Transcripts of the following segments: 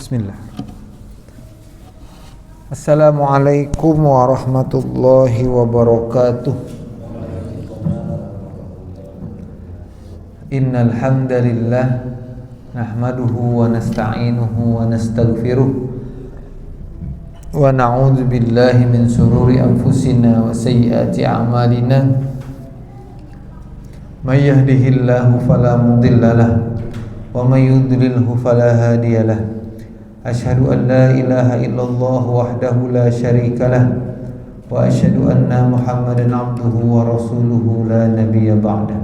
Bismillah. Assalamualaikum warahmatullahi wabarakatuh. Innal hamdalillah nahmaduhu wa nasta'inuhu wa nastaghfiruh wa na'udzu billahi min shururi anfusina wa sayyiati a'malina. May yahdihillahu fala mudilla lahu wa may yudlilhu fala hadiya lahu. Asyhadu an la ilaha illallah wahdahu la syarika lah wa asyhadu anna Muhammadan abduhu wa rasuluhu la nabiyya ba'da.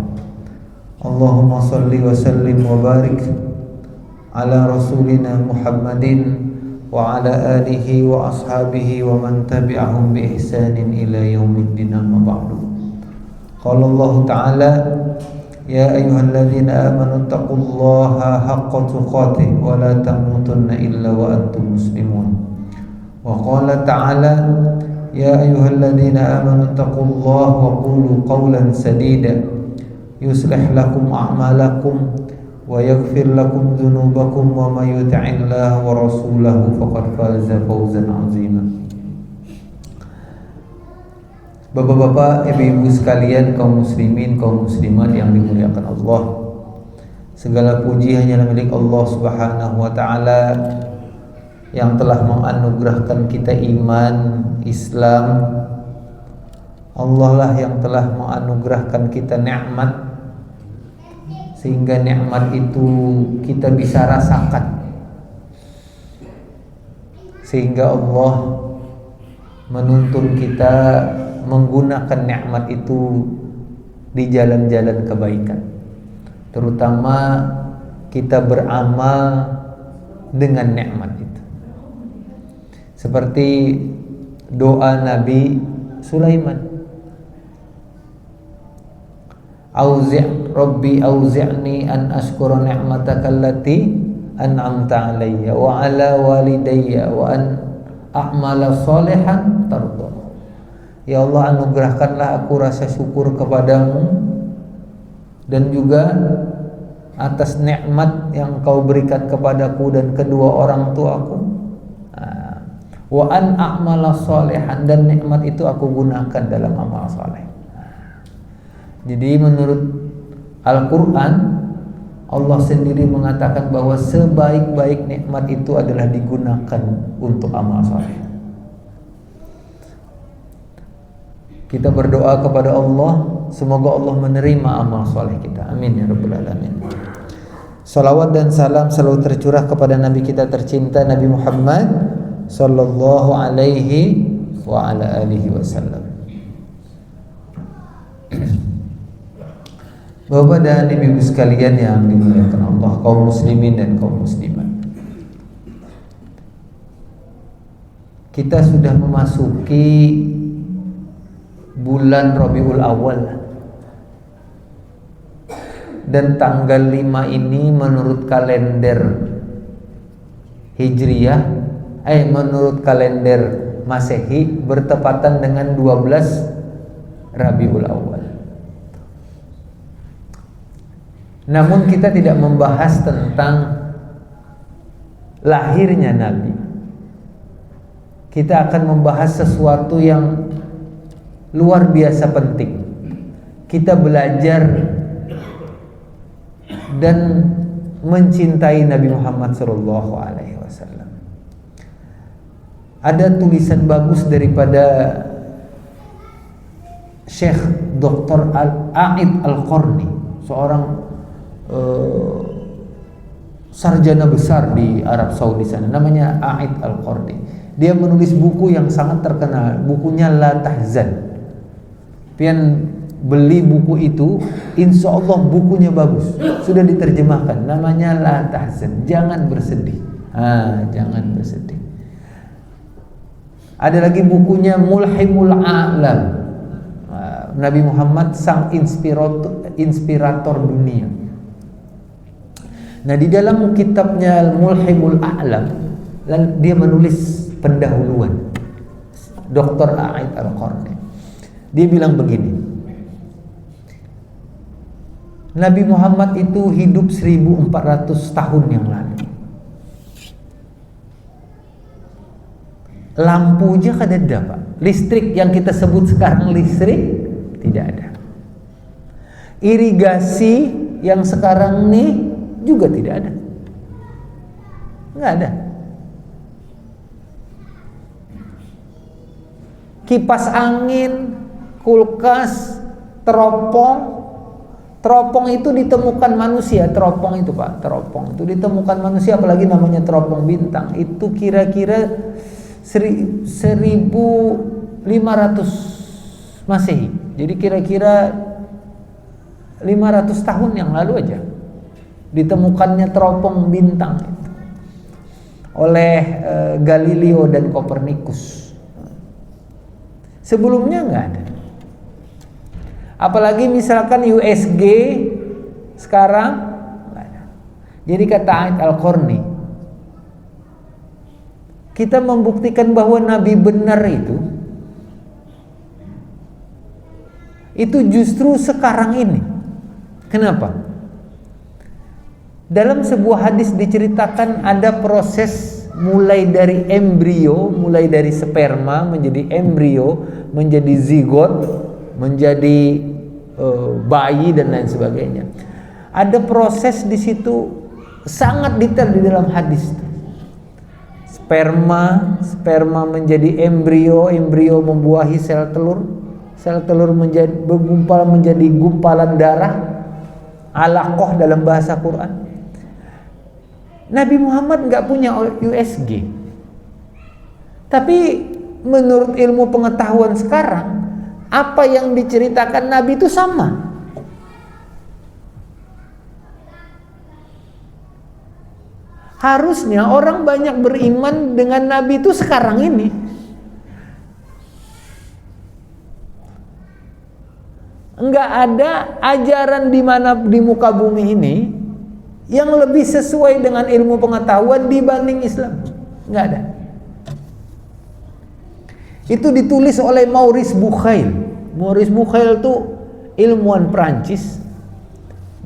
Allahumma salli wa sallim wa barik ala rasulina Muhammadin wa ala alihi wa ashabihi wa man tabi'ahum bi ihsanin ila yaumiddin, amma ba'du. Qala Allah ta'ala: Ya ayyuhalladzina amanu taqullaha haqqa tuqatih wa la tamutunna illa wa antum muslimun. Wa qala ta'ala: Ya ayyuhalladzina amanu taqullaha wa qulu qawlan sadida yuslih lakum a'malakum wa yaghfir lakum dhunubakum wa may yuti'illaha wa rasulahu faqad faza fawzan 'azima. Bapak-bapak, ibu-ibu sekalian, kaum muslimin, kaum muslimat yang dimuliakan Allah, segala puji hanyalah milik Allah Subhanahu wa ta'ala yang telah menganugerahkan kita iman Islam. Allah lah yang telah menganugerahkan kita nikmat, sehingga nikmat itu kita bisa rasakan, sehingga Allah menuntun kita menggunakan nikmat itu di jalan-jalan kebaikan, terutama kita beramal dengan nikmat itu. Seperti doa Nabi Sulaiman, Rabbi auzi'ni an ashkura ni'mataka allati an'amta alayya wa ala walidayya wa an a'mala salihan tardah. Ya Allah, anugerahkanlah aku rasa syukur kepadamu dan juga atas nikmat yang kau berikan kepadaku dan kedua orang tuaku. Wa an a'mala salihan, dan nikmat itu aku gunakan dalam amal saleh. Jadi menurut Al-Quran, Allah sendiri mengatakan bahwa sebaik-baik nikmat itu adalah digunakan untuk amal saleh. Kita berdoa kepada Allah, semoga Allah menerima amal soleh kita. Amin ya rabbal alamin. Salawat dan salam selalu tercurah kepada Nabi kita tercinta, Nabi Muhammad sallallahu alaihi wa ala alihi wasallam. Bapak dan ibu sekalian yang dimuliakan Allah, kaum muslimin dan kaum muslimat, kita sudah memasuki bulan Rabiul Awal, dan tanggal 5 ini menurut kalender Hijriyah, menurut kalender Masehi bertepatan dengan 12 Rabiul Awal. Namun kita tidak membahas tentang lahirnya Nabi. Kita akan membahas sesuatu yang luar biasa penting. Kita belajar dan mencintai Nabi Muhammad sallallahu alaihi wasallam. Ada tulisan bagus daripada Syekh Dr. A'id Al-Qarni, seorang sarjana besar di Arab Saudi sana, namanya A'id Al-Qarni. Dia menulis buku yang sangat terkenal, bukunya La Tahzan. Pian beli buku itu, insya Allah bukunya bagus, sudah diterjemahkan, namanya La Tahzan, jangan bersedih. Jangan bersedih. Ada lagi bukunya Mulhimul A'lam, Nabi Muhammad sang inspirator dunia. Nah, di dalam kitabnya Mulhimul A'lam, dia menulis pendahuluan Dr. A'id Al-Qarni. Dia bilang begini, Nabi Muhammad itu hidup 1400 tahun yang lalu. Lampu aja kada ada, Pak. Listrik yang kita sebut sekarang listrik tidak ada. Irigasi yang sekarang nih juga tidak ada. Nggak ada. Kipas angin, kulkas, teropong. Teropong itu ditemukan manusia, teropong itu Pak, teropong itu ditemukan manusia, apalagi namanya teropong bintang. Itu kira-kira 1500 Masehi. Jadi kira-kira 500 tahun yang lalu aja ditemukannya teropong bintang itu oleh Galileo dan Copernicus. Sebelumnya nggak ada. Apalagi misalkan USG sekarang nggak ada. Jadi kata A'id Al-Qarni, kita membuktikan bahwa Nabi benar itu justru sekarang ini. Kenapa? Dalam sebuah hadis diceritakan ada proses mulai dari embrio, mulai dari sperma menjadi embrio, menjadi zigot, menjadi bayi dan lain sebagainya. Ada proses di situ sangat detail di dalam hadis. Sperma menjadi embrio membuahi sel telur bergumpal menjadi gumpalan darah, alaqah dalam bahasa Quran. Nabi Muhammad nggak punya USG, tapi menurut ilmu pengetahuan sekarang, apa yang diceritakan Nabi itu sama. Harusnya orang banyak beriman dengan Nabi itu sekarang ini. Enggak ada ajaran di muka bumi ini yang lebih sesuai dengan ilmu pengetahuan dibanding Islam. Enggak ada. Itu ditulis oleh Maurice Bucaille. Maurice Bucaille itu ilmuwan Prancis.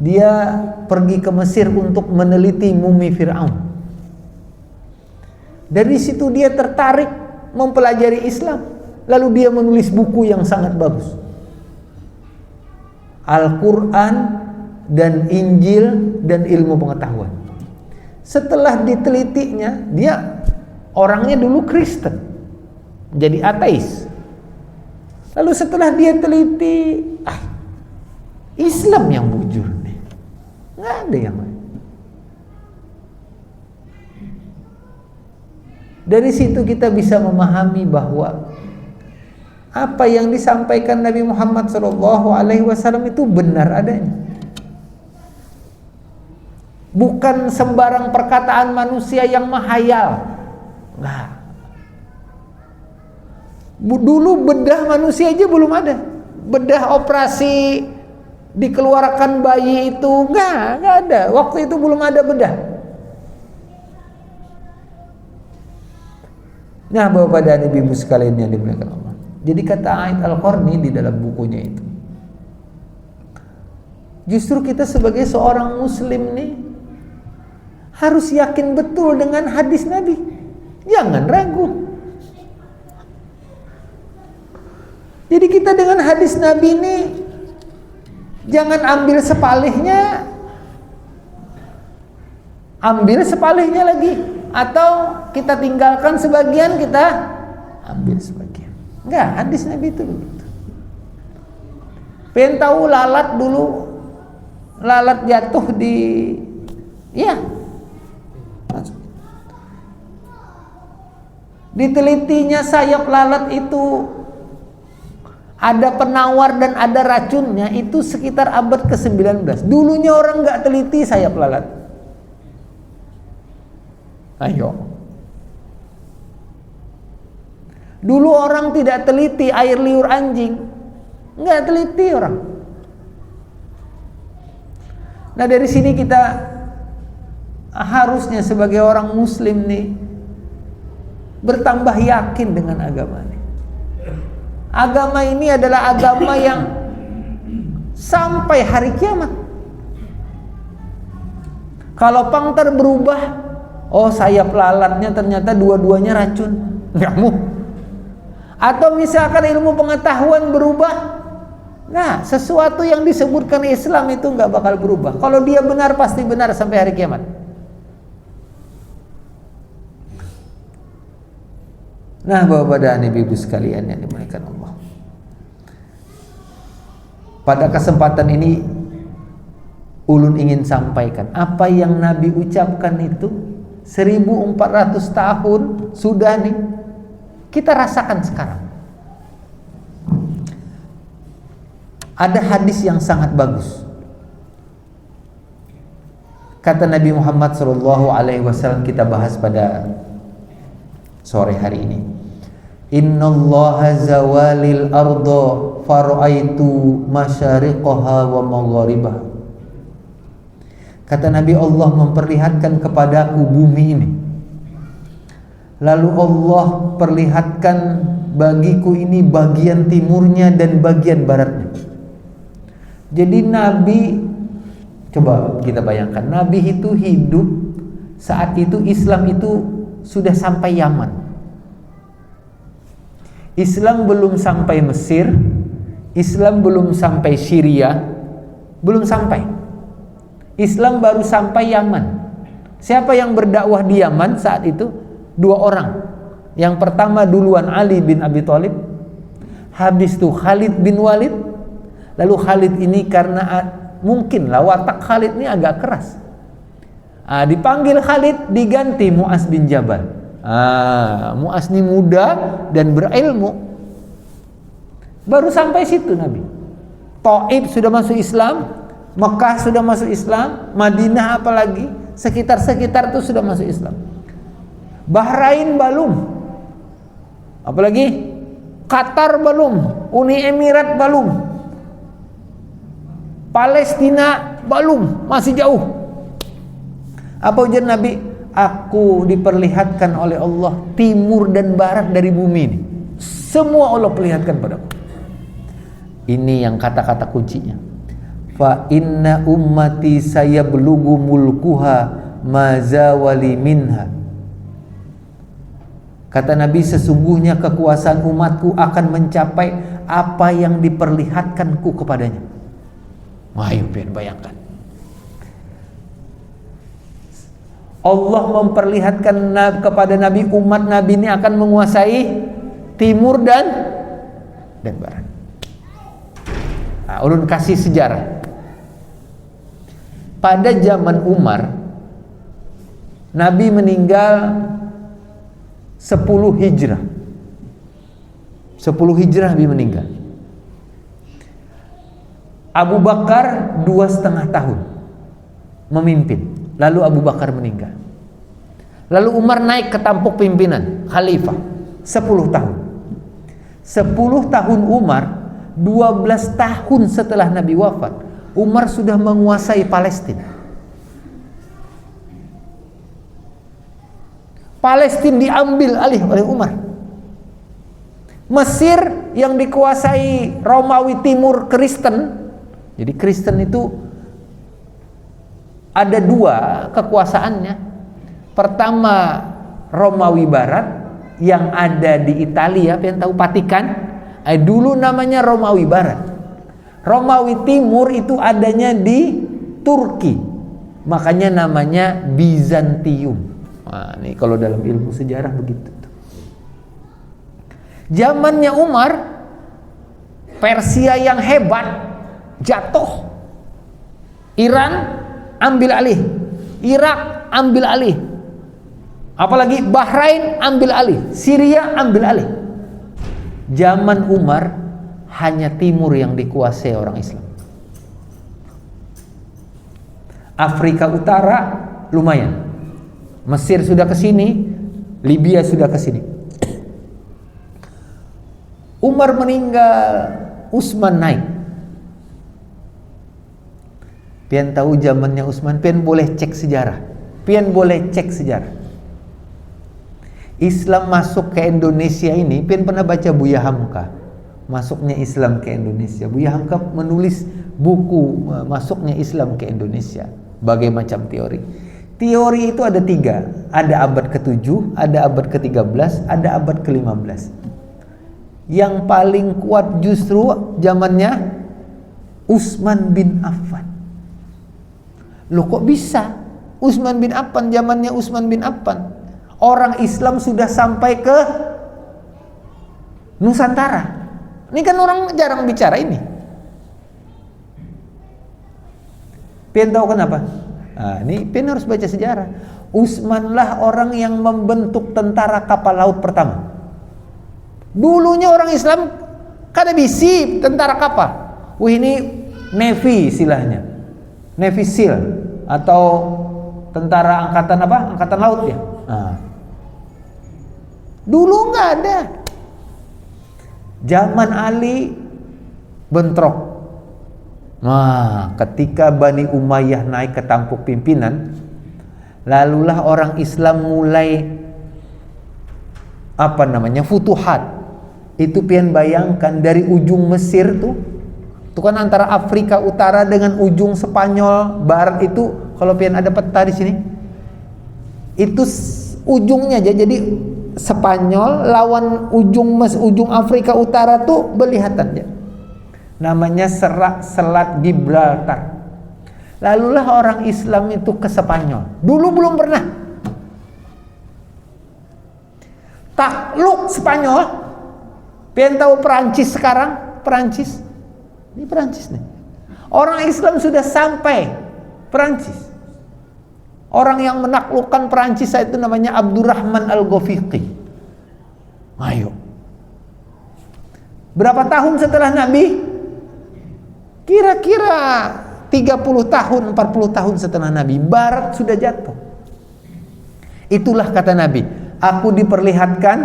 Dia pergi ke Mesir untuk meneliti mumi Fir'aun. Dari situ dia tertarik mempelajari Islam. Lalu dia menulis buku yang sangat bagus. Al-Quran dan Injil dan ilmu pengetahuan. Setelah ditelitinya, dia orangnya dulu Kristen, jadi ateis. Lalu setelah dia teliti, Islam yang bujur nih, nggak ada yang lain. Dari situ kita bisa memahami bahwa apa yang disampaikan Nabi Muhammad SAW itu benar adanya. Bukan sembarang perkataan manusia yang menghayal. Nah, dulu bedah manusia aja belum ada. Bedah operasi dikeluarkan bayi itu nggak ada. Waktu itu belum ada bedah. Nah, Bapak dan Ibu sekalian yang dimuliakan Allah. Jadi kata A'id Al-Qarni di dalam bukunya itu, justru kita sebagai seorang muslim nih harus yakin betul dengan hadis Nabi. Jangan ragu. Jadi kita dengan hadis Nabi ini jangan ambil sepalihnya lagi, atau kita tinggalkan sebagian, kita ambil sebagian. Enggak, hadis Nabi itu begitu. Pengen tahu lalat dulu, lalat jatuh ditelitinya sayap lalat itu ada penawar dan ada racunnya, itu sekitar abad ke-19. Dulunya orang nggak teliti sayap lalat. Ayo. Dulu orang tidak teliti air liur anjing, nggak teliti orang. Nah, dari sini kita harusnya sebagai orang muslim nih bertambah yakin dengan agama ini. Agama ini adalah agama yang sampai hari kiamat. Kalau pangter berubah, oh sayap lalatnya ternyata dua-duanya racun. Nggak mungkin. Atau misalkan ilmu pengetahuan berubah, nah sesuatu yang disebutkan Islam itu nggak bakal berubah. Kalau dia benar pasti benar sampai hari kiamat. Nah, Bapak dan Ibu sekalian yang dimuliakan Allah, pada kesempatan ini ulun ingin sampaikan apa yang Nabi ucapkan itu 1400 tahun sudah nih kita rasakan sekarang. Ada hadis yang sangat bagus. Kata Nabi Muhammad SAW, kita bahas pada sore hari ini. Innallaha zawalil arda faraitu masyariqaha wa magharibaha. Kata Nabi, Allah memperlihatkan kepadaku bumi ini. Lalu Allah perlihatkan bagiku ini bagian timurnya dan bagian baratnya. Jadi Nabi, coba kita bayangkan, Nabi itu hidup saat itu Islam itu sudah sampai Yaman. Islam belum sampai Mesir, Islam belum sampai Syria, belum sampai. Islam baru sampai Yaman. Siapa yang berdakwah di Yaman saat itu? 2 orang. Yang pertama duluan Ali bin Abi Thalib, habis itu Khalid bin Walid. Lalu Khalid ini karena mungkin lah watak Khalid ini agak keras, dipanggil Khalid, diganti Mu'az bin Jabal. Mu'az ini muda dan berilmu. Baru sampai situ Nabi. Taif sudah masuk Islam, Mekah sudah masuk Islam, Madinah apalagi, sekitar-sekitar itu sudah masuk Islam. Bahrain belum, apalagi Qatar belum, Uni Emirat belum, Palestina belum, masih jauh. Apa ujar Nabi? Aku diperlihatkan oleh Allah timur dan barat dari bumi ini. Semua Allah perlihatkan padaku. Ini yang kata-kata kuncinya. Fa inna ummati sayablugu mulkuha mazawali minha. Kata Nabi, sesungguhnya kekuasaan umatku akan mencapai apa yang diperlihatkanku kepadanya. Ayo bayangkan. Allah memperlihatkan kepada Nabi, umat Nabi ini akan menguasai timur dan barat. Ulun kasih sejarah. Pada zaman Umar, Nabi meninggal 10 Hijrah. 10 Hijrah Nabi meninggal. Abu Bakar 2,5 tahun memimpin. Lalu Abu Bakar meninggal. Lalu Umar naik ke tampuk pimpinan khalifah 10 tahun. 10 tahun Umar, 12 tahun setelah Nabi wafat, Umar sudah menguasai Palestina. Palestina diambil alih oleh Umar. Mesir yang dikuasai Romawi Timur Kristen. Jadi Kristen itu ada 2 kekuasaannya. Pertama Romawi Barat yang ada di Italia, yang tahu Vatikan, dulu namanya Romawi Barat. Romawi Timur itu adanya di Turki, makanya namanya Bizantium. Nah, ini kalau dalam ilmu sejarah begitu. Zamannya Umar, Persia yang hebat jatuh, Iran ambil alih, Irak ambil alih, apalagi Bahrain ambil alih, Syria ambil alih. Zaman Umar hanya timur yang dikuasai orang Islam. Afrika Utara lumayan, Mesir sudah ke sini, Libya sudah ke sini. Umar meninggal, Utsman naik. Pian tahu zamannya Utsman, pian boleh cek sejarah. Pian boleh cek sejarah. Islam masuk ke Indonesia ini, pian pernah baca Buya Hamka, masuknya Islam ke Indonesia. Buya Hamka menulis buku masuknya Islam ke Indonesia, berbagai macam teori. Teori itu ada 3. Ada abad ke-7, ada abad ke-13, ada abad ke-15. Yang paling kuat justru zamannya Utsman bin Affan. Loh kok bisa? Utsman bin Affan, zamannya Utsman bin Affan. Orang Islam sudah sampai ke Nusantara. Ini kan orang jarang bicara ini. Pian tahu kenapa? Nah, ini Pian harus baca sejarah. Utsman lah orang yang membentuk tentara kapal laut pertama. Dulunya orang Islam kada bisi tentara kapal. Wih, ini Navy istilahnya. Navy SEAL atau tentara angkatan apa? Angkatan laut ya. Nah. Dulu nggak ada. Zaman Ali bentrok. Nah, ketika Bani Umayyah naik ke tampuk pimpinan, lalulah orang Islam mulai futuhat. Itu pian bayangkan dari ujung Mesir tuh kan antara Afrika Utara dengan ujung Spanyol Barat itu, kalau pian ada peta di sini, itu ujungnya aja. Jadi Spanyol lawan ujung Afrika Utara tuh berlihatan ya. Namanya Selat Gibraltar. Lalulah orang Islam itu ke Spanyol. Dulu belum pernah. Takluk Spanyol. Pian tahu Perancis sekarang? Perancis. Ini Perancis nih. Orang Islam sudah sampai Perancis. Orang yang menaklukkan Perancis itu namanya Abdurrahman Al-Ghafiqi. Ayo. Berapa tahun setelah Nabi? Kira-kira 30 tahun, 40 tahun setelah Nabi, Barat sudah jatuh. Itulah kata Nabi, aku diperlihatkan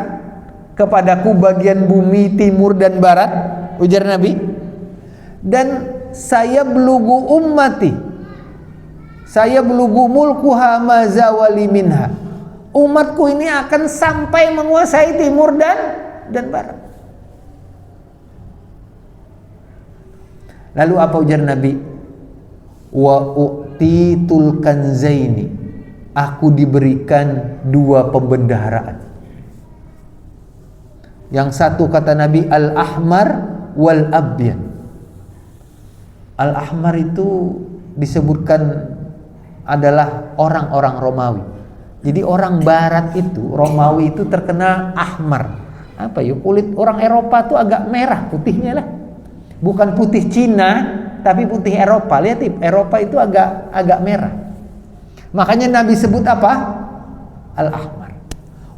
kepadaku bagian bumi timur dan barat, ujar Nabi, dan saya belugu ummati, saya belugu mulkuha ma zawali minha. Umatku ini akan sampai menguasai timur dan barat. Lalu apa ujar Nabi? Wa u'titul kanzaini, aku diberikan 2 pembendaharaan. Yang satu kata Nabi al-ahmar wal abyad. Al-ahmar itu disebutkan adalah orang-orang Romawi. Jadi orang barat itu, Romawi itu terkenal ahmar. Apa ya? Kulit orang Eropa tuh agak merah putihnya lah. Bukan putih Cina, tapi putih Eropa. Lihat, Eropa itu agak merah. Makanya Nabi sebut apa? Al-ahmar.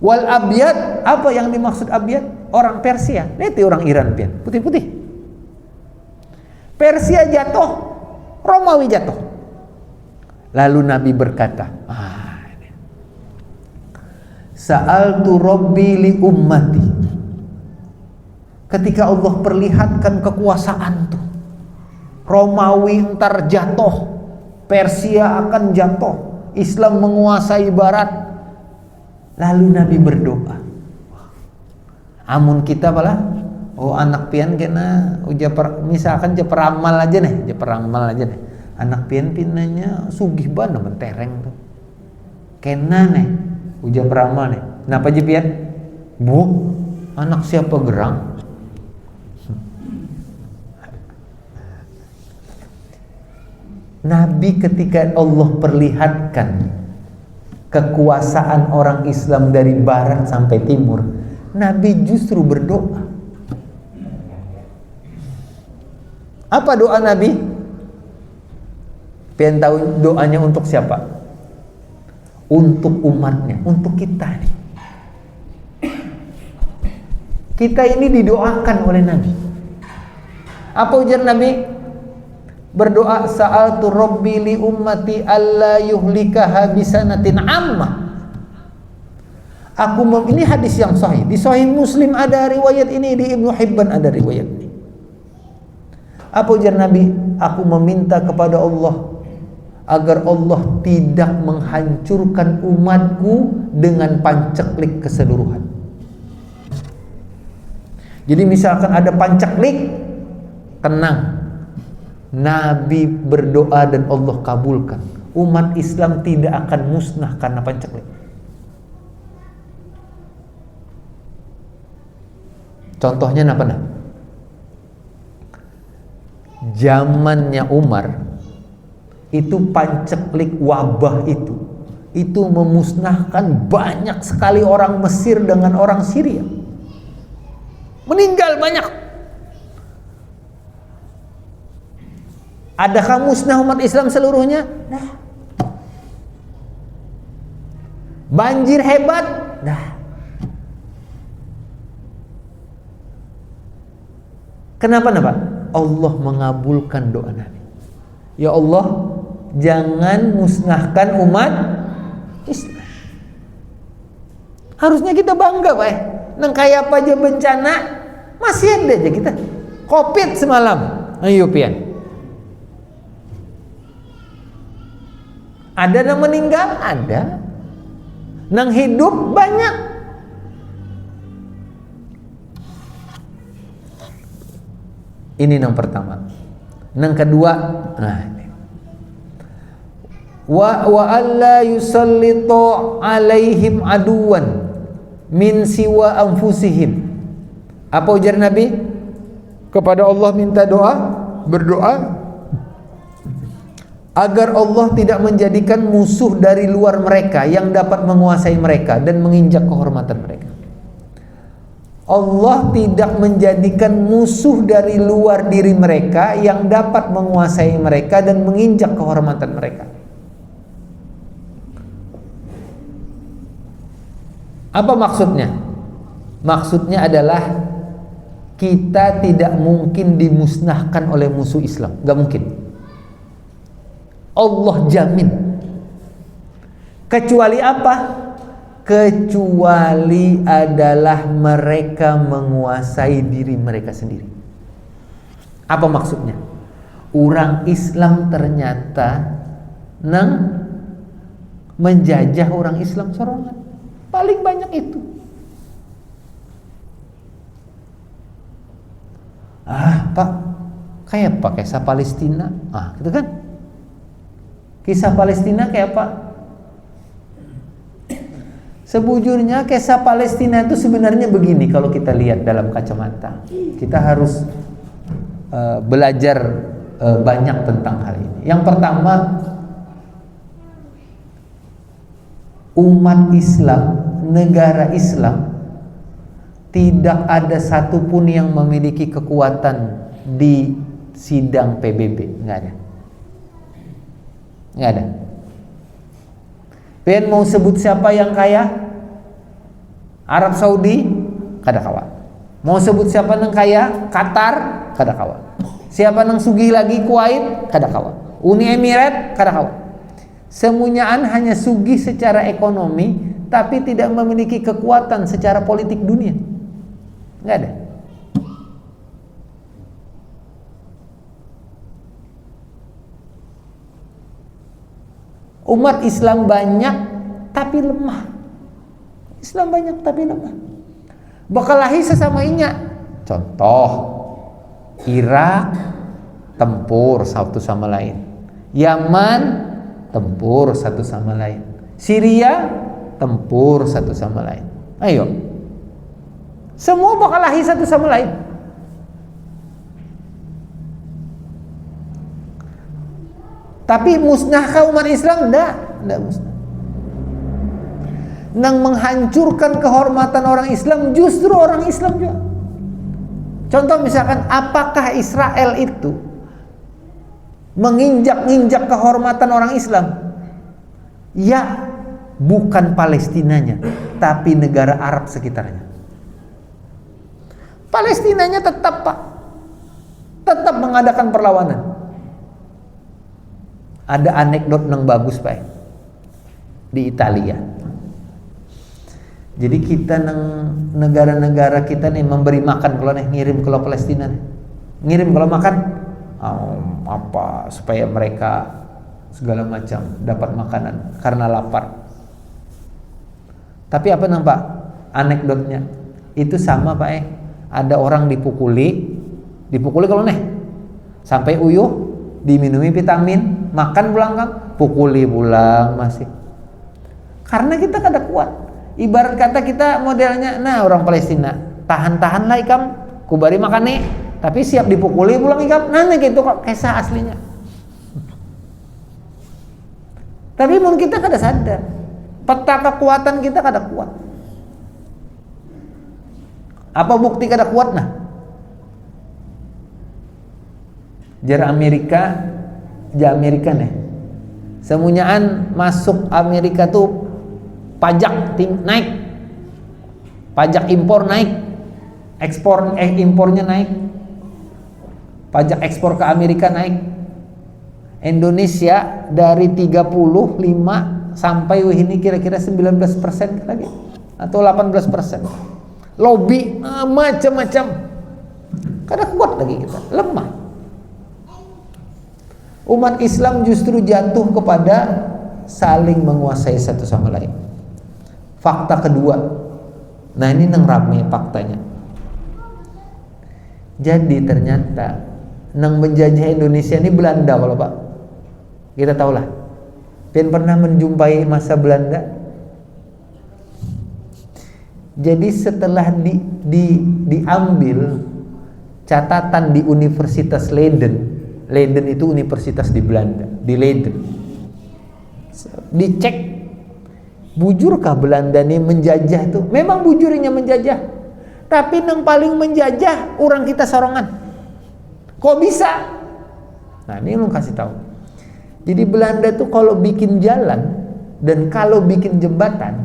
Wal abyad, apa yang dimaksud abyad? Orang Persia. Lihat orang Iran pian, putih-putih. Persia jatuh, Romawi jatuh. Lalu Nabi berkata, Sa'altu Rabbi li ummati. Ketika Allah perlihatkan kekuasaan tuh, Romawi ntar jatuh, Persia akan jatuh, Islam menguasai Barat. Lalu Nabi berdoa. Amun kita pala, anak pian kena misalkan peramal aja nih, Anak pian pinanya sugih banget mentereng tuh. Kena nih, uja peramal nih. Kenapa aja pian? Bu, anak siapa gerang? Nabi ketika Allah perlihatkan kekuasaan orang Islam dari barat sampai timur, Nabi justru berdoa. Apa doa Nabi? Pengen tahu doanya untuk siapa? Untuk umatnya, untuk kita nih. Kita ini didoakan oleh Nabi. Apa ujar Nabi? Berdoa, sa'altu rabbi li ummati alla yuhlikaha bisanatin ammah. Ini hadis yang sahih. Di Sahih Muslim ada riwayat ini, di Ibnu Hibban ada riwayat ini. Apa ujar Nabi? Aku meminta kepada Allah agar Allah tidak menghancurkan umatku dengan panceklik keseluruhan. Jadi misalkan ada panceklik, tenang. Nabi berdoa dan Allah kabulkan. umat Islam tidak akan musnah karena pancaklik. Contohnya apa nah? Zamannya Umar itu pancaklik wabah itu memusnahkan banyak sekali orang Mesir dengan orang Syria. Meninggal banyak. Adakah musnah umat Islam seluruhnya? Nah. Banjir hebat? Nah. Kenapa? Allah mengabulkan doa Nabi. Ya Allah, jangan musnahkan umat Islam. Harusnya kita bangga, Pak. Nang kayak apa aja bencana, masih ada aja kita. Covid semalam, ayo pian. Ada yang meninggal, ada. Nang hidup banyak. Ini yang pertama. Yang kedua, nah ini. Wa alla yusallitu alaihim aduwan min siwa anfusihim. Apa ujar Nabi? Kepada Allah minta doa, berdoa agar Allah tidak menjadikan musuh dari luar mereka yang dapat menguasai mereka dan menginjak kehormatan mereka. Allah tidak menjadikan musuh dari luar diri mereka yang dapat menguasai mereka dan menginjak kehormatan mereka. Apa maksudnya? Maksudnya adalah kita tidak mungkin dimusnahkan oleh musuh Islam, gak mungkin. Allah jamin. Kecuali apa? Kecuali adalah mereka menguasai diri mereka sendiri. Apa maksudnya? Orang Islam ternyata menjajah orang Islam sorongan. Paling banyak itu. Pak, kayak apa kisah Palestina? Gitu kan? Kisah Palestina kayak apa? Sebujurnya kisah Palestina itu sebenarnya begini kalau kita lihat dalam kacamata. Kita harus belajar banyak tentang hal ini. Yang pertama, umat Islam, negara Islam tidak ada satupun yang memiliki kekuatan di sidang PBB, nggak ada. Nggak ada. Pengen mau sebut siapa yang kaya? Arab Saudi, kada kawan. Mau sebut siapa yang kaya? Qatar, kada kawan. Siapa yang sugih lagi? Kuwait, kada kawan. Uni Emirat, kada kawan. Semuanya hanya sugih secara ekonomi, tapi tidak memiliki kekuatan secara politik dunia. Nggak ada. Umat Islam banyak tapi lemah. Islam banyak tapi lemah. Bakalahi sesamanya. Contoh, Irak tempur satu sama lain. Yaman tempur satu sama lain. Syria tempur satu sama lain. Ayo. Semua bakalahi satu sama lain. Tapi musnahkah umat Islam? Tidak musnah. Nang menghancurkan kehormatan orang Islam justru orang Islam juga. Contoh misalkan, apakah Israel itu menginjak-injak kehormatan orang Islam? Ya, bukan Palestinanya, tapi negara Arab sekitarnya. Palestinanya tetap, Pak, tetap mengadakan perlawanan. Ada anekdot yang bagus, Pak, di Italia. Jadi kita negara-negara kita nih memberi makan kalau nih ngirim ke Palestina nih. Ngirim kalau makan apa supaya mereka segala macam dapat makanan karena lapar. Tapi apa nampak anekdotnya? Itu sama, Pak, ada orang dipukuli kalau nih sampai uyuh, diminumi vitamin, makan pulang kan, pukuli pulang masih. Karena kita kada kuat. Ibarat kata kita modelnya, nah orang Palestina, tahan-tahan lah ikam, kubari makan nih, tapi siap dipukuli pulang ikam, nah gitu kok kisah aslinya. Tapi mungkin kita kada sadar, peta kekuatan kita kada kuat. Apa bukti kada kuat nah? Jar Amerika nih. Semunyaan masuk Amerika tuh pajak naik. Pajak impor naik. Impornya naik. Pajak ekspor ke Amerika naik. Indonesia dari 35 sampai ini kira-kira 19% lagi atau 18%. Lobby macam-macam. Kada kuat lagi kita, lemah. Umat Islam justru jatuh kepada saling menguasai satu sama lain. Fakta kedua, nah ini nang rame faktanya. Jadi ternyata nang menjajah Indonesia ini Belanda kalau Pak. Kita tahulah. Pian pernah menjumpai masa Belanda. Jadi setelah diambil catatan di Universitas Leiden itu universitas di Belanda, di Leiden. Dicek, bujurkah Belanda ini menjajah tuh? Memang bujurnya menjajah, tapi yang paling menjajah orang kita sorongan. Kok bisa? Nah ini lu kasih tahu. Jadi Belanda tuh kalau bikin jalan dan kalau bikin jembatan,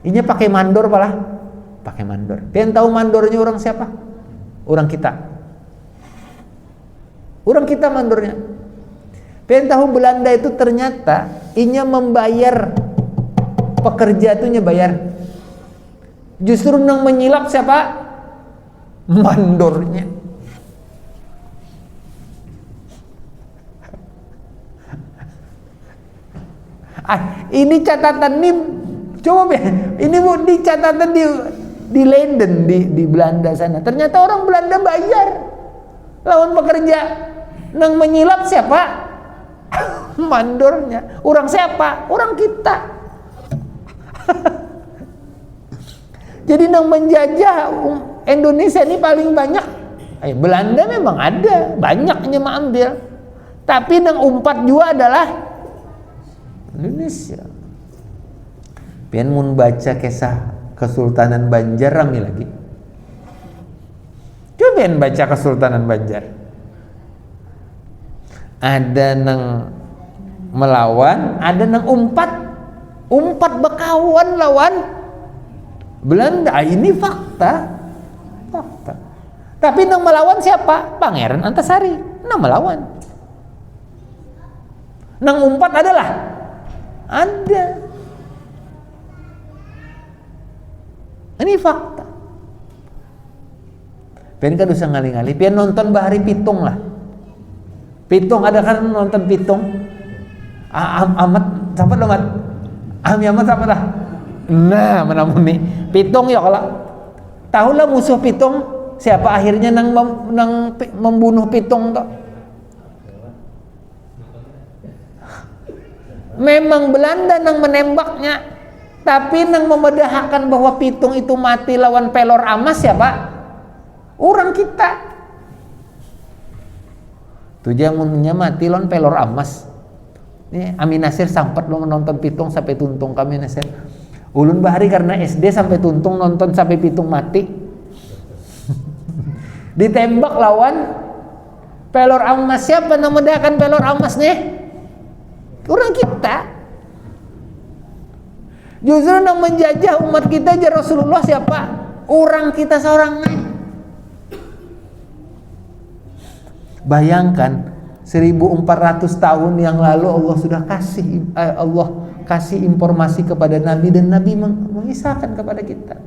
ini pakai mandor palah, pakai mandor. Kalian tahu mandornya orang siapa? Orang kita mandornya. Kalian tahu Belanda itu ternyata inya membayar pekerja itunya bayar. Justru nang menyilap siapa? Mandornya. Ini catatan nih, coba ini Bu di catatan di Leiden di Belanda sana. Ternyata orang Belanda bayar lawan pekerja. Nang menyilap siapa? Mandornya. Orang siapa? Orang kita. Jadi nang menjajah Indonesia ini paling banyak. Belanda memang ada, banyaknya mengambil. Tapi nang umpat juga adalah Indonesia. Pian mun baca kisah Kesultanan Banjar rame lagi. Coba pian baca Kesultanan Banjar. Ada nang melawan, ada nang umpat bekawan lawan Belanda. Ini fakta. Tapi nang melawan siapa? Pangeran Antasari. Nang melawan. Nang umpat adalah ada. Ini fakta. Pian kan usah ngali-ngali. Pian nonton Bahari Pitung lah. Pitung ada kan nonton Pitung. Amat sampai domat. Amat sampai dah. Nah, menamun nih Pitung ya kalau tahulah musuh Pitung siapa akhirnya nang membunuh Pitung toh. Memang Belanda nang menembaknya, tapi nang memedahkan bahwa Pitung itu mati lawan Pelor Amas siapa? Orang kita. Tujuannya mati lawan Pelor Amas. Ini Amin Nasir sampai lo menonton Pitung sampai tuntung kami Nasir. Ulun Bahari karena SD sampai tuntung nonton sampai Pitung mati. Ditembak lawan Pelor Amas. Siapa nang memedahkan Pelor Amas nih? Orang kita. Justru yang menjajah umat kita aja Rasulullah siapa? Orang kita seorang. Bayangkan 1400 tahun yang lalu Allah sudah kasih informasi kepada Nabi dan Nabi mengisahkan kepada kita.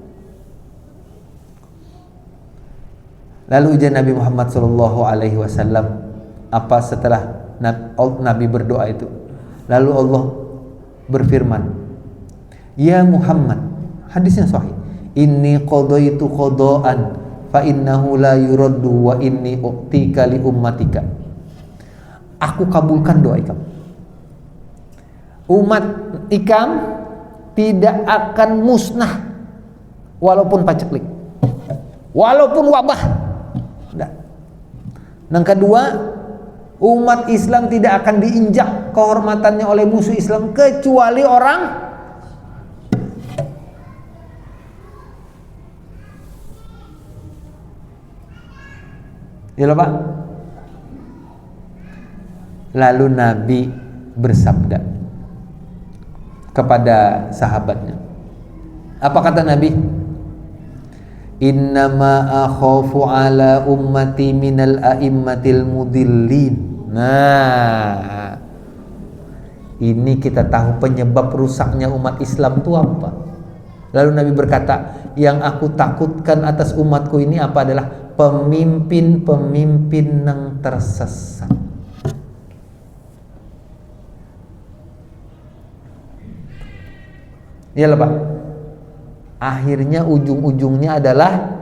Lalu ujian Nabi Muhammad SAW apa setelah Nabi berdoa itu? Lalu Allah berfirman, Ya Muhammad, hadisnya sahih, inni qadaitu qadaan fa innahu la yuraddu wa inni u'tika li ummatika. Aku kabulkan doa Ikam. Umat Ikam tidak akan musnah walaupun paceklik, walaupun wabah. Yang kedua, umat Islam tidak akan diinjak kehormatannya oleh musuh Islam kecuali orang ya Pak. Lalu Nabi bersabda kepada sahabatnya. Apa kata Nabi? Innama akhafu ala ummati minal a'immatil mudillin. Nah, ini kita tahu penyebab rusaknya umat Islam itu apa. Lalu Nabi berkata, yang aku takutkan atas umatku ini apa adalah pemimpin-pemimpin yang tersesat. Iyalah Pak. Akhirnya ujung-ujungnya adalah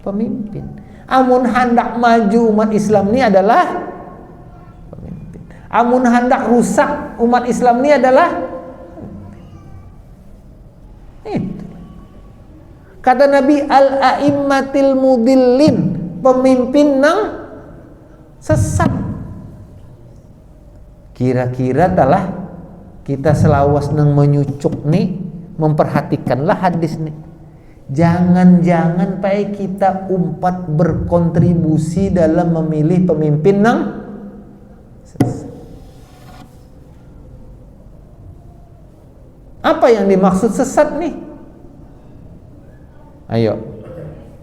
pemimpin. Amun hendak maju umat Islam ini adalah pemimpin. Amun hendak rusak umat Islam ini adalah itu. Kata Nabi, al-a'immatil mudillin, pemimpin nang sesat. Kira-kira telah kita selawas nang menyucuk nih, memperhatikanlah hadis nih. Jangan-jangan pai kita umpat berkontribusi dalam memilih pemimpin nang sesat. Apa yang dimaksud sesat nih? Ayo.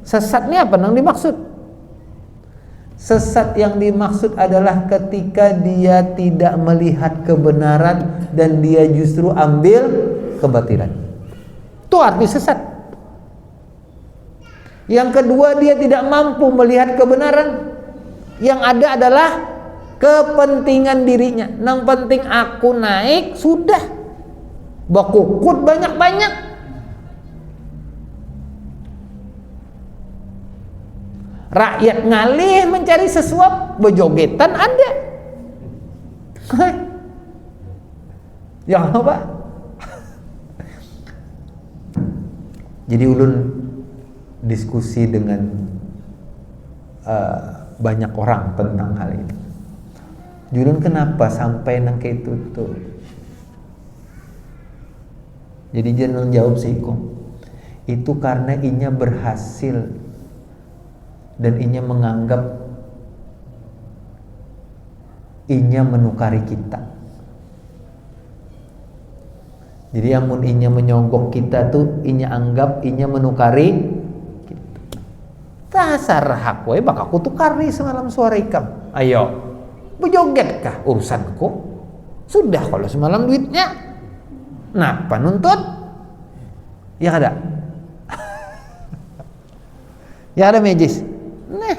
Sesat nih apa nang dimaksud? Sesat yang dimaksud adalah ketika dia tidak melihat kebenaran dan dia justru ambil kebatilan. Itu arti sesat. Yang kedua, dia tidak mampu melihat kebenaran. Yang ada adalah kepentingan dirinya. Yang penting aku naik, sudah. Bakukut banyak-banyak. Rakyat ngalih mencari sesuap, bejogetan ada. Ya apa? Jadi ulun diskusi dengan banyak orang tentang hal ini. Ulun kenapa sampai nang kayak itu tuh? Jadi jangan jawab sih kong. Itu karena inya berhasil dan inya menganggap inya menukari kita. Jadi amun inya menyogok kita tuh inya anggap inya menukari kita. Dasar hak we bak aku tukari semalam suara Ikam. Ayo, bejoget kah urusanku? Sudah kalau semalam duitnya. Napa nuntut? Ya ada. Ya ada Majis. Nah,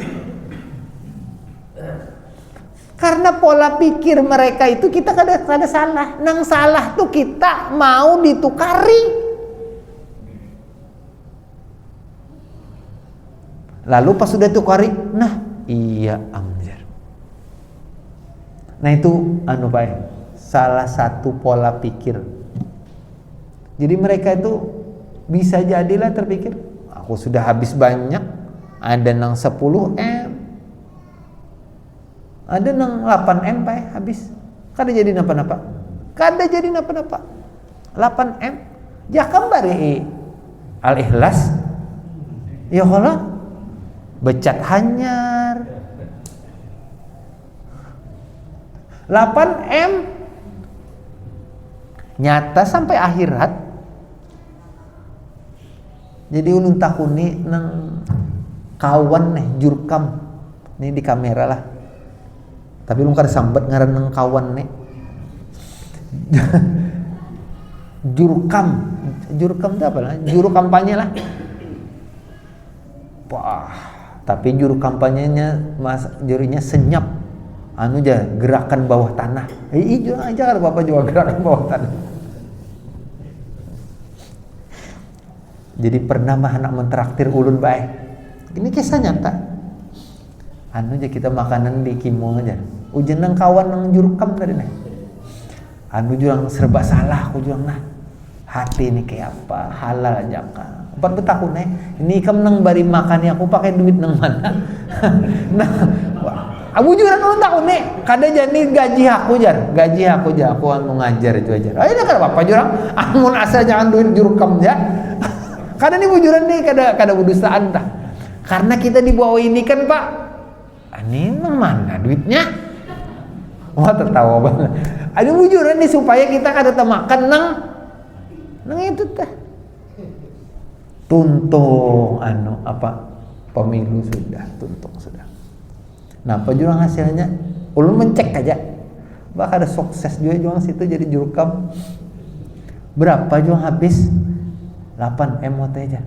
karena pola pikir mereka itu kita kada salah. Nang salah tuh kita mau ditukari. Lalu pas sudah tukari, nah iya Amjar. Nah itu Pak, salah satu pola pikir. Jadi mereka itu bisa jadilah terpikir, aku sudah habis banyak. Ada nang 10 M, ada nang 8 M Pak habis. Kada jadi napa-napa. 8 M. Jakam bari Al-Ikhlas. Ya Allah. Becat hanyar. 8 M. Nyata sampai akhirat. Jadi ulun takuni nang kawan nih jurkam nih di kamera lah, tapi lu kada sambat ngaran nang kawan nih. jurkam itu apa lah, juru kampanye lah. Wah, tapi juru kampanyenya jurinya senyap anu aja gerakan bawah tanah. Iya aja kada apa-apa juga gerakan bawah tanah. Jadi pernah mah anak mentraktir ulun bae Ini kisah nyata. Anu aja kita makanan di Kimo aja. Ujian nang kawan nang jurkam tadi nih. Anu jurang serba salah, aku jurang nah. Hati ini kayak apa? Halal aja kan. 4 tahun ini ikam nang bari makan aku pakai duit nang mana? Nah, aku juran ulang tahun nih. Kada jadi gaji aku jar, aku anu ngajar itu aja. Ayo kada apa jurang, amun asal jangan duit jurkam ya. Kada nih bujuran nih, kada budustaan dah. Karena kita di bawah ini kan Pak. Ini nang mana duitnya? Wah tertawa banget. Ada bujuran nih supaya kita kada makan nang itu teh. Tuntung pemilu sudah, tuntung sudah. Nah, apa jurang hasilnya? Ulun mencek aja. Bakal ada sukses juga juang situ jadi jurkam. Berapa juang habis? 8M aja.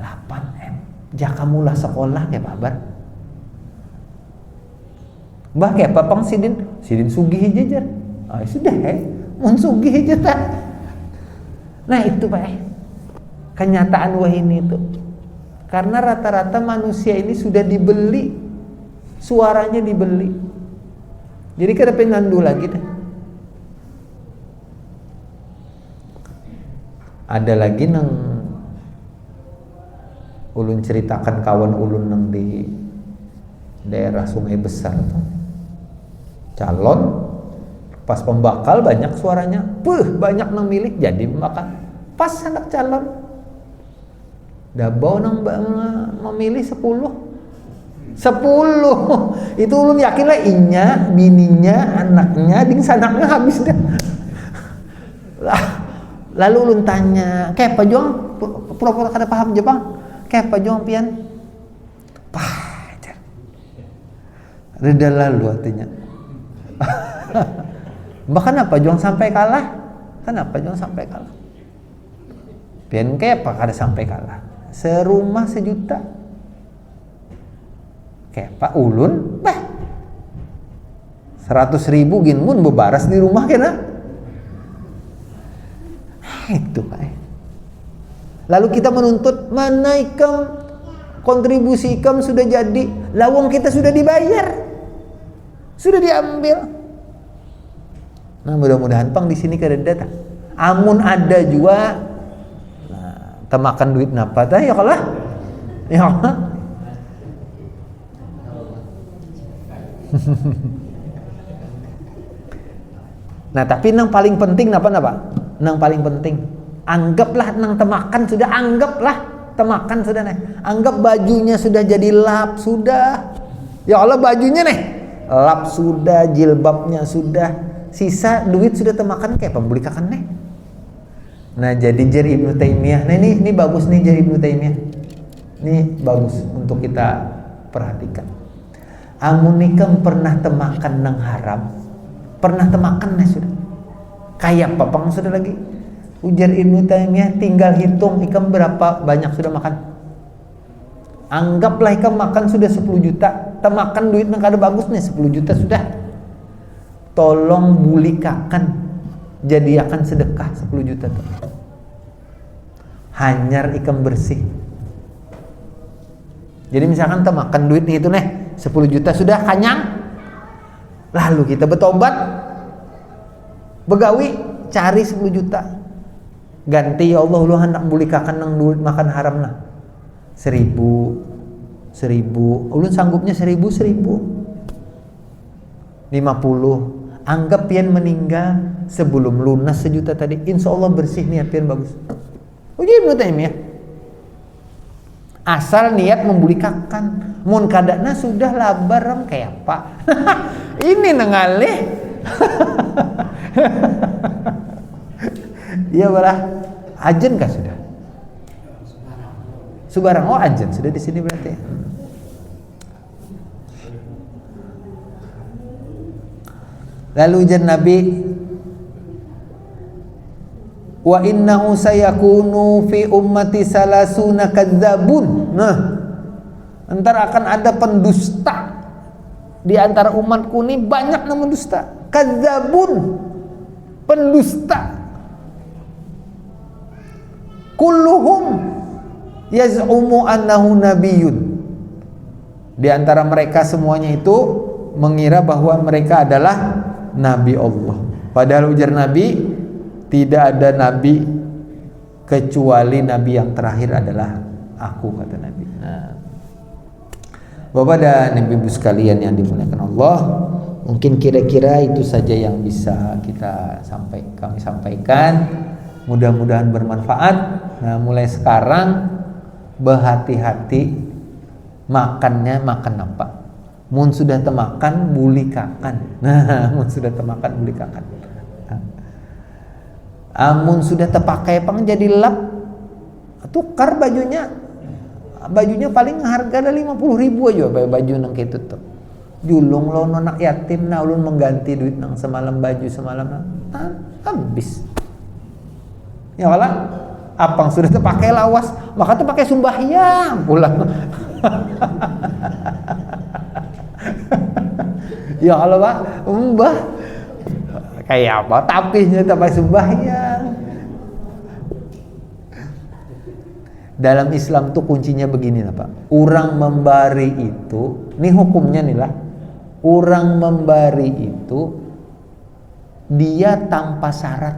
8M. Jaka mula sekolah kayak babar. Bah kayak papang sidin sugih aja jar. Sudah mun sugih aja tak. Nah itu Pak, kenyataan wah ini itu. Karena rata-rata manusia ini sudah dibeli, suaranya dibeli. Jadi kada pengandu lagi deh. Ada lagi nang ulun ceritakan kawan ulun nang di daerah Sungai Besar tuh. Calon pas pembakal banyak suaranya, banyak nang milih jadi pembakal. Pas anak calon dabau nang memilih 10 itu ulun yakin lah inya, bininya, anaknya, ding sanaknya habis dah. Lalu ulun tanya, kayak apa juang pura-pura kada paham Jepang, kayak apa juang pian pajar reda lalu artinya. Bahkan apa juang sampai kalah? Kenapa juang sampai kalah? Pian kayak apa kada sampai kalah? Serumah 1 juta. Kayak Pak ulun, 100.000 gin mun bebaras di rumah kena. Itu Pak. Lalu kita menuntut mana ikam kontribusi ikam sudah jadi, lawang kita sudah dibayar, sudah diambil. Nah mudah-mudahan Pang di sini kada datang. Amun ada juga, temakan duit napa tah ya kalah, ya kalah. Nah tapi nang paling penting napa? Nang paling penting, anggaplah nang temakan sudah, anggaplah temakan sudah nih. Anggap bajunya sudah jadi lap sudah. Ya Allah bajunya nih, lap sudah, jilbabnya sudah. Sisa duit sudah temakan kayak pembeli kakan nih. Nah jadi jar Ibnu Taimiyah. Nah ini bagus nih jar Ibnu Taimiyah. Ini bagus untuk kita perhatikan. Amun ikam pernah temakan nang haram, pernah temakan nih sudah. Kayak papang sudah lagi. Ujar Ibnu Taimiyah, tinggal hitung ikam berapa banyak sudah makan. Anggaplah ikam makan sudah 10 juta, temakan duit nang kada bagus nih 10 juta sudah. Tolong bulikakan, jadiakan sedekah 10 juta tuh. Hanyar ikam bersih. Jadi misalkan temakan duit itu nih 10 juta sudah kanyang. Lalu kita bertobat, begawi cari 10 juta. Ganti ya Allah lu hendak bulikakan nang duit makan haram nah. 1.000. Ulun sanggupnya 1.000. 50. Anggap pian meninggal sebelum lunas 1 juta tadi, insya Allah bersih niat pian bagus. Uji Ibnu Taimiyah. Asal niat membulikakan. Mun kadana sudah labaram kayak apa? Ini nengalih. Iya balah. Ajen kah sudah? Subarang. Oh ajen sudah di sini berarti. Lalu ujar Nabi, wa innahu sayakunu fi ummati salasuna kadzabun. Nah, entar akan ada pendusta di antara umatku ini, banyak yang mendusta. Kadzabun, pendusta. Kulluhum yaz'umu annahu nabiyyun. Di antara mereka semuanya itu mengira bahwa mereka adalah nabi Allah. Padahal ujar Nabi, tidak ada nabi kecuali nabi yang terakhir adalah aku, kata Nabi. Nah, Bapak dan Ibu sekalian yang dimuliakan Allah, mungkin kira-kira itu saja yang bisa kami sampaikan. Mudah-mudahan bermanfaat. Nah, mulai sekarang berhati-hati makannya makan apa. Mun sudah temakan buli kakan. Nah, mun sudah temakan buli kakan. Amun sudah terpakai pang jadi lap, tukar bajunya. Bajunya paling harga ada 50.000 aja baju nang kitu tuh. Julung lo anak yatim na ulun mengganti duit nang semalam baju semalam habis. Ya wala, apang sudah terpakai lawas, maka terpakai sumbahyang pulang. Ya Allah Pak, mbah kayak apa? Tapihnya terpakai sumbahyang. Dalam Islam tuh kuncinya begini lah Pak. Orang membari itu, ini hukumnya nih lah. Orang membari itu dia tanpa syarat.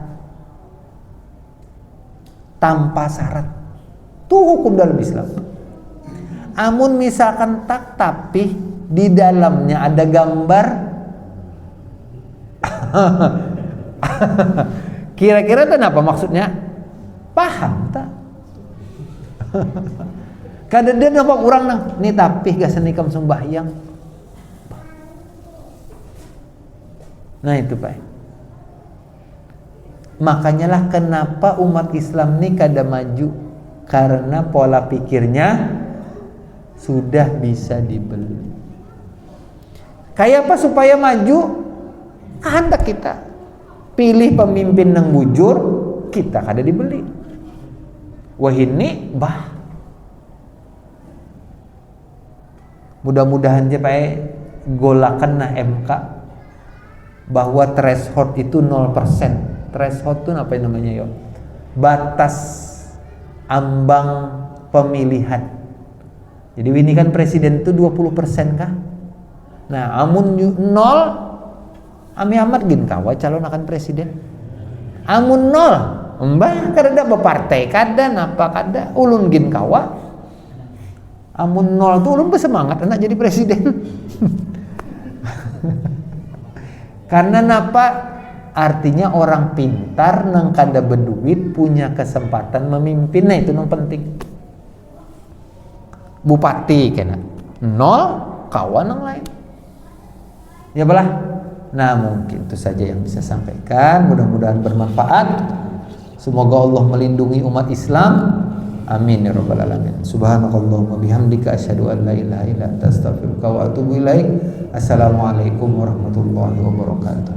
Tanpa syarat. Tuh hukum dalam Islam. Amun misalkan tak tapi di dalamnya ada gambar. Kira-kira itu apa maksudnya? Paham tak? Kadang dia nampak orang nang, nih tapi gak senikam sembahyang. Nah itu Pak. Makanya lah kenapa umat Islam ini kada maju, karena pola pikirnya sudah bisa dibeli. Kayak apa supaya maju? Kehendak kita. Pilih pemimpin yang bujur, kita kada dibeli. Wah ini bah. Mudah-mudahan aja Pak golakan na MK bahwa threshold itu 0%. Threshold itu apa namanya yo? Batas ambang pemilihan. Jadi ini kan presiden itu 20% kah? Nah, amun 0 Ami Ahmad gin kawa calon akan presiden. Amun 0 mbah kada bepartai kada napa kada ulun gin kawa. Amun 0 tuh ulun bersemangat anak jadi presiden. Karena napa? Artinya orang pintar nang kada berduit punya kesempatan memimpin. Nah itu yang penting. Bupati kena 0 kawan yang lain. Ya belah. Nah mungkin itu saja yang bisa sampaikan. Mudah-mudahan bermanfaat. Semoga Allah melindungi umat Islam. Amin ya rabbal alamin. Subhanakallahumma bihamdika asyhadu an la ilaha illa anta astaghfiruka wa atubu ilaik. Assalamualaikum warahmatullahi wabarakatuh.